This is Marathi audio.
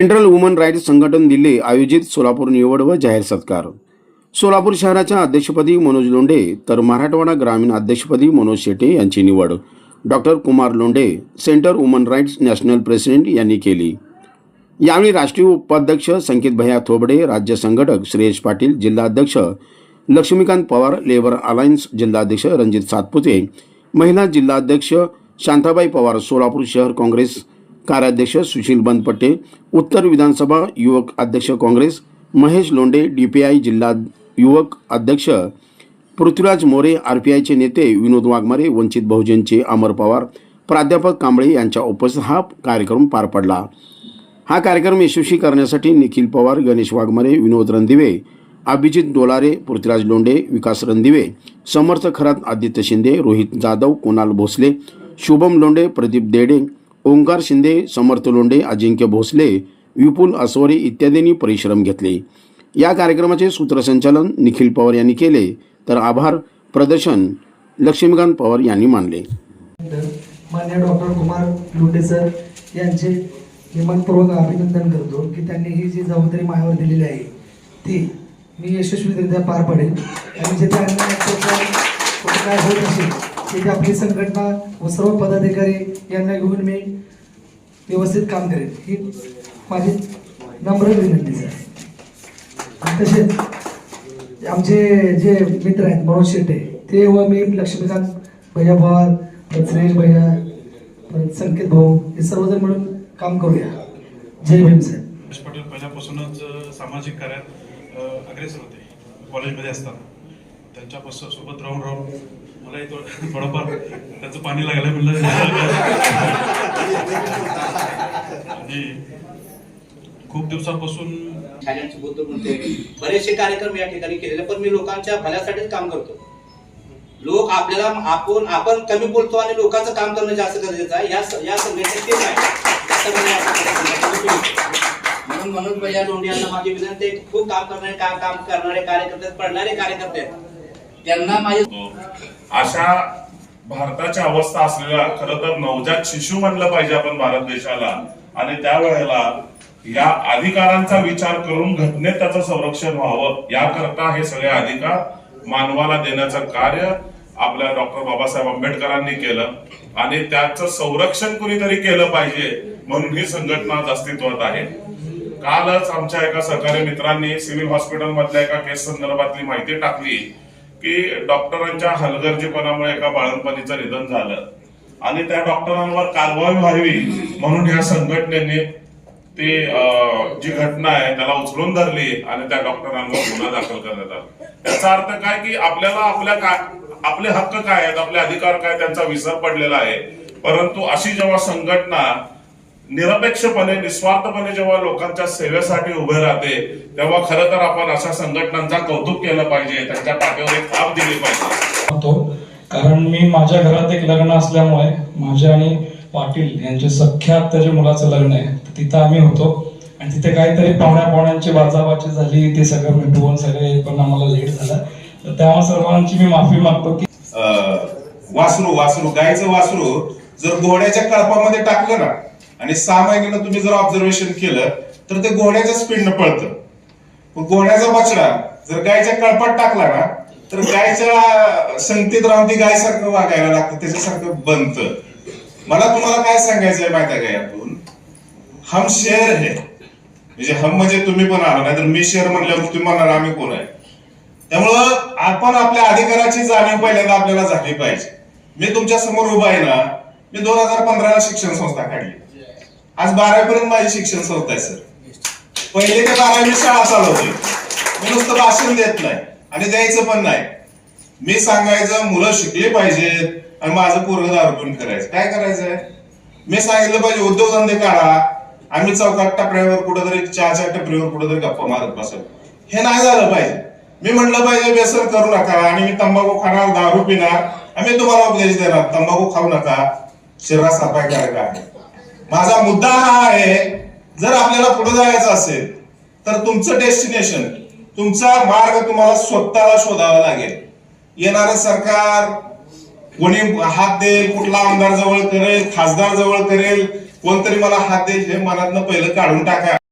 सेंट्रल वुमन राईट्स संघटन दिल्ली आयोजित सोलापूर निवड व जाहीर सत्कार. सोलापूर शहराच्या अध्यक्षपदी मनोज लोंढे तर मराठवाडा ग्रामीण अध्यक्षपदी मनोज शेटे यांची निवड doctor Kumar Londhe centre woman rights national president यांनी केली. यावेळी राष्ट्रीय उपाध्यक्ष संकेत भैया थोबडे, राज्य संघटक श्रेयश पाटील, जिल्हाध्यक्ष लक्ष्मीकांत पवार, लेबर अलायन्स जिल्हाध्यक्ष रणजित सातपुते, महिला जिल्हाध्यक्ष शांताबाई पवार, सोलापूर शहर काँग्रेस कार्याध्यक्ष सुशील बनपट्टे, उत्तर विधानसभा युवक अध्यक्ष काँग्रेस महेश लोंढे, DPI जिल्हा युवक अध्यक्ष पृथ्वीराज मोरे, RPIचे नेते विनोद वाघमारे, वंचित बहुजनचे अमर पवार, प्राध्यापक कांबळे यांच्या उपस्थितीत हा कार्यक्रम पार पडला. हा कार्यक्रम यशस्वी करण्यासाठी निखिल पवार, गणेश वाघमारे, विनोद रणदिवे, अभिजित डोलारे, पृथ्वीराज लोंढे, विकास रणदिवे, समर्थ खरात, आदित्य शिंदे, रोहित जाधव, कुणाल भोसले, शुभम लोंढे, प्रदीप देडे, ओंकार शिंदे, समर्थ लोंढे, अजिंक्य भोसले, विपुल असवरे इत्यादींनी परिश्रम घेतले. या कार्यक्रमाचे सूत्रसंचालन निखिल पवार यांनी केले तर आभार प्रदर्शन लक्ष्मीकांत पवार यांनी मानले. माननीय डॉक्टर कुमार लोंढे सर यांचे मी मनपूर्वक अभिनंदन करतो की त्यांनी ही जी जबाबदारी माझ्यावर दिलेली आहे ती मी यशस्वीरित्या पार पडेल आणि जे अन्याय काय होत असेल तिथे आपली संघटना व सर्व पदाधिकारी यांना घेऊन मी व्यवस्थित काम करेन ही माझी नम्र विनंती सर. तसेच आमचे जे मित्र आहेत मनोज शेटे ते व मी लक्ष्मीकांत भैया पवार, श्रेयश भैया, संकेत भाऊ हे सर्वजण मिळून काम करूया. जय भीम सर. पाटील पहिल्यापासूनच सामाजिक कार्यात अग्रेसर होते. कॉलेजमध्ये असताना त्यांच्यापासून सोबत राहून मलाही थोडंफार त्याचं पाणी लागायला मिळलं आणि खूप दिवसापासून बरेचसे कार्यक्रम या ठिकाणी केलेले, पण मी लोकांच्या भल्यासाठीच काम करतो. लोक आपल्याला आपण कमी बोलतो आणि लोकांचं काम करणं जास्त गरजेचं आहे. या संघटनेत तेच आहे. म्हणून मनोज भैया लोंढे यांना माझी विनंती आहे, खूप काम करणारे कार्यकर्ते, पडणारे कार्यकर्ते त्यांना माझे अशा भारताच्या अवस्था असलेला खरं तर नवजात शिशु म्हणलं पाहिजे आपण भारत देशाला. आणि त्यावेळेला या अधिकारांचा विचार करून घटनेत त्याचं संरक्षण व्हावं याकरता हे सगळे अधिकार मानवाला देण्याचं कार्य आपल्या डॉक्टर बाबासाहेब आंबेडकरांनी केलं आणि त्याचं संरक्षण कुणीतरी केलं पाहिजे म्हणून ही संघटना आज अस्तित्वात आहे. कालच आमच्या एका सहकारी मित्रांनी सिव्हिल हॉस्पिटल मधल्या एका केस संदर्भातली माहिती टाकली की डॉक्टरांच्या हलगर्जीपणामुळे एका बाळंतपणीचं निधन झालं आणि त्या डॉक्टरांवर कारवाई व्हावी म्हणून ह्या संघटनेने ती जी घटना आहे त्याला उचलून धरली आणि त्या डॉक्टरांवर गुन्हा दाखल करण्यात आला. याचा अर्थ काय की आपल्याला आपले हक्क काय आहेत, आपले अधिकार काय त्यांचा विसर पडलेला आहे. परंतु अशी जेव्हा संघटना निरपेक्षपणे निस्वार्थपणे जेव्हा लोकांच्या सेवेसाठी उभे राहते तेव्हा खरं तर आपण अशा संघटनांचा कौतुक केलं पाहिजे, त्यांच्या पाठीवर एक थाप दिली पाहिजे. कारण मी माझ्या घरात एक लग्न असल्यामुळे माझ्या आणि पाटील यांचे सख्या आत्याच्या मुलाचं लग्न आहे, तिथं आम्ही होतो आणि तिथे काहीतरी पाहुण्यांची बाजाबाची झाली, ते सगळं मिटवून सगळे पण आम्हाला लेट झाला. तर त्या सर्वांची मी माफी मागतो की वासरू गायचं वासरू जर घोड्याच्या कळपामध्ये टाकलं ना आणि 6 महिन्यानं तुम्ही जर ऑब्झर्वेशन केलं तर ते घोड्याच्या स्पीडनं पळतं. पण घोड्याचा बछडा जर गायच्या कळपात टाकला ना तर गायच्या संगतीत राहून ती गायसारखं वागायला लागतं, त्याच्यासारखं बनतं. मला तुम्हाला काय सांगायचंय माहिती आहे का यातून, हम शेर है म्हणजे हम म्हणजे तुम्ही पण आला नाही तर मी शेर म्हणल्यावर तुम्ही म्हणणार आम्ही कोण आहे. त्यामुळं आपण आपल्या अधिकाराची जाणीव पहिल्यांदा आपल्याला झाली पाहिजे. मी तुमच्या समोर उभा आहे ना, मी 2015ला शिक्षण संस्था काढली. आज 12वी पर्यंत माझी शिक्षण संस्था आहे सर. पहिले ते 12वी शाळा चालवते. मी नुसतं भाषण देत नाही आणि द्यायचं पण नाही. मी सांगायचं मुलं शिकली पाहिजेत आणि माझं पोरगं दारू पिऊन करायचं. काय करायचंय मी सांगितलं पाहिजे उद्योगधंदे काढा, आम्ही चौकात टपऱ्यावर कुठेतरी चहाच्या टपरीवर कुठेतरी गप्पा मारत बसेल. हे नाही झालं पाहिजे. मी म्हटलं पाहिजे व्यसन करू नका आणि मी तंबाखू खाणार, दारू पिणार, आम्ही तुम्हाला उपदेश देणार तंबाखू खाऊ नका, शरीरास अपायकारक आहे. माझा मुद्दा हा आहे, जर आपल्याला पुढे जायचं असेल तर तुमचं डेस्टिनेशन, तुमचा मार्ग तुम्हाला स्वतःला शोधावा लागेल. येणारं सरकार कोणी हात देईल, कुठला आमदार जवळ करेल, खासदार जवळ करेल, कोणतरी मला हात देईल हे मनातनं पहिलं काढून टाका.